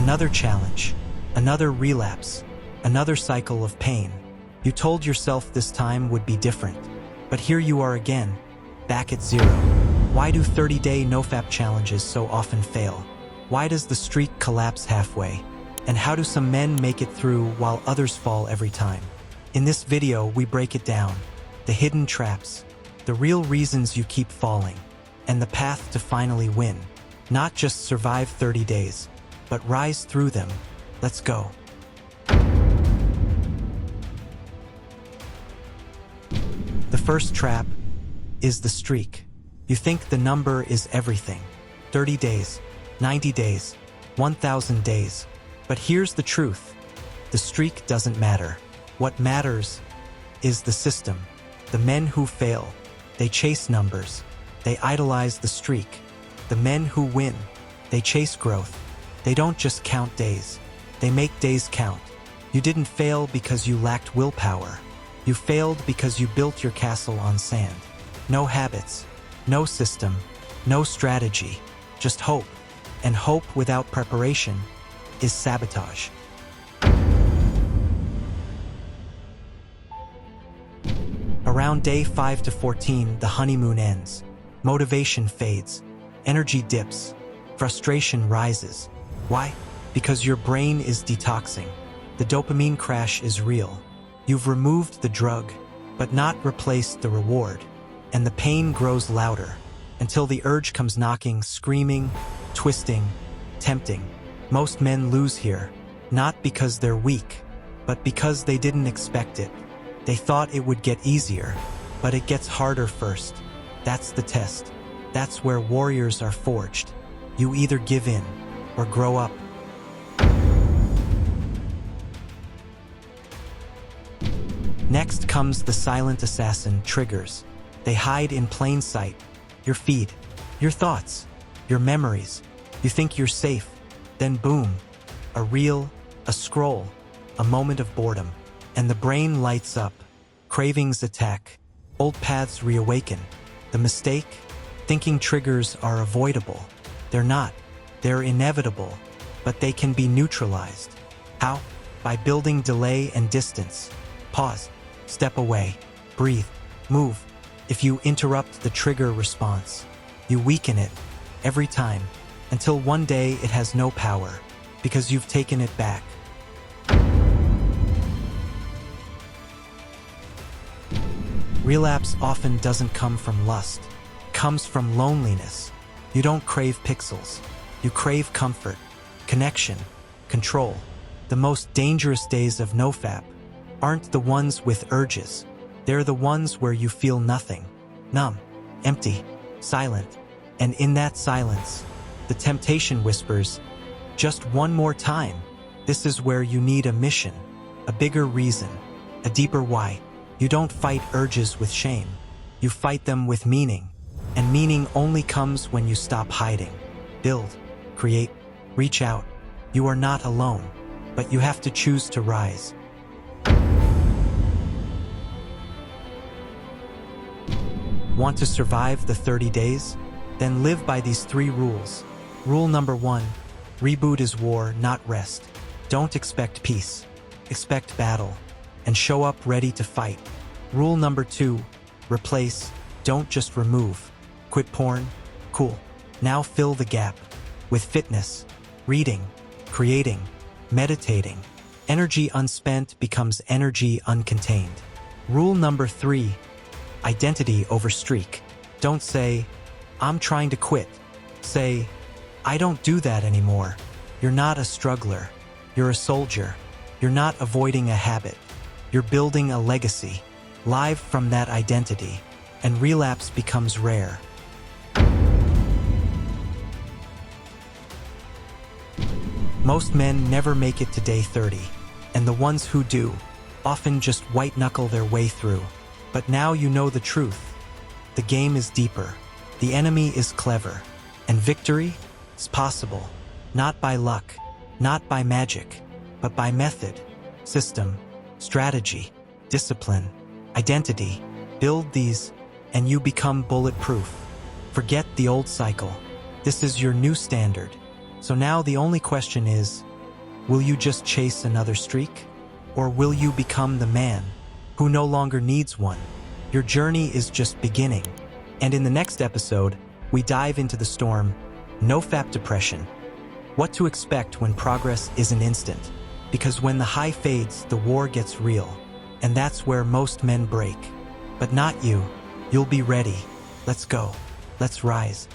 Another challenge, another relapse, another cycle of pain. You told yourself this time would be different, but here you are again, back at zero. Why do 30-day NoFap challenges so often fail? Why does the streak collapse halfway? And how do some men make it through while others fall every time? In this video, we break it down. The hidden traps, the real reasons you keep falling, and the path to finally win. Not just survive 30 days, but rise through them. Let's go. The first trap is the streak. You think the number is everything. 30 days, 90 days, 1,000 days. But here's the truth. The streak doesn't matter. What matters is the system. The men who fail, they chase numbers. They idolize the streak. The men who win, they chase growth. They don't just count days. They make days count. You didn't fail because you lacked willpower. You failed because you built your castle on sand. No habits, no system, no strategy, just hope. And hope without preparation is sabotage. Around day 5 to 14, the honeymoon ends. Motivation fades. Energy dips. Frustration rises. Why? Because your brain is detoxing. The dopamine crash is real. You've removed the drug, but not replaced the reward. And the pain grows louder, until the urge comes knocking, screaming, twisting, tempting. Most men lose here, not because they're weak, but because they didn't expect it. They thought it would get easier, but it gets harder first. That's the test. That's where warriors are forged. You either give in or grow up. Next comes the silent assassin, triggers. They hide in plain sight. Your feed, your thoughts, your memories. You think you're safe, then boom, a reel, a scroll, a moment of boredom, and the brain lights up. Cravings attack, old paths reawaken. The mistake? Thinking triggers are avoidable. They're not. They're inevitable, but they can be neutralized. How? By building delay and distance. Pause, step away, breathe, move. If you interrupt the trigger response, you weaken it every time, until one day it has no power, because you've taken it back. Relapse often doesn't come from lust. It comes from loneliness. You don't crave pixels. You crave comfort, connection, control. The most dangerous days of NoFap aren't the ones with urges. They're the ones where you feel nothing. Numb, empty, silent. And in that silence, the temptation whispers, just one more time. This is where you need a mission, a bigger reason, a deeper why. You don't fight urges with shame. You fight them with meaning. And meaning only comes when you stop hiding. Build, create, reach out. You are not alone, but you have to choose to rise. Want to survive the 30 days? Then live by these 3 rules. Rule number 1, reboot is war, not rest. Don't expect peace. Expect battle. And show up ready to fight. Rule number 2, replace, don't just remove. Quit porn? Cool. Now fill the gap. With fitness, reading, creating, meditating. Energy unspent becomes energy uncontained. Rule number 3, identity over streak. Don't say, I'm trying to quit. Say, I don't do that anymore. You're not a struggler. You're a soldier. You're not avoiding a habit. You're building a legacy, live from that identity, and relapse becomes rare. Most men never make it to day 30, and the ones who do often just white-knuckle their way through. But now you know the truth. The game is deeper. The enemy is clever. And victory is possible, not by luck, not by magic, but by method, system, strategy, discipline, identity. Build these, and you become bulletproof. Forget the old cycle. This is your new standard. So now the only question is, Will you just chase another streak? Or will you become the man who no longer needs one? Your journey is just beginning. And in the next episode, we dive into the storm, NoFap depression. What to expect when progress isn't instant. Because when the high fades, the war gets real. And that's where most men break. But not you. You'll be ready. Let's go. Let's rise.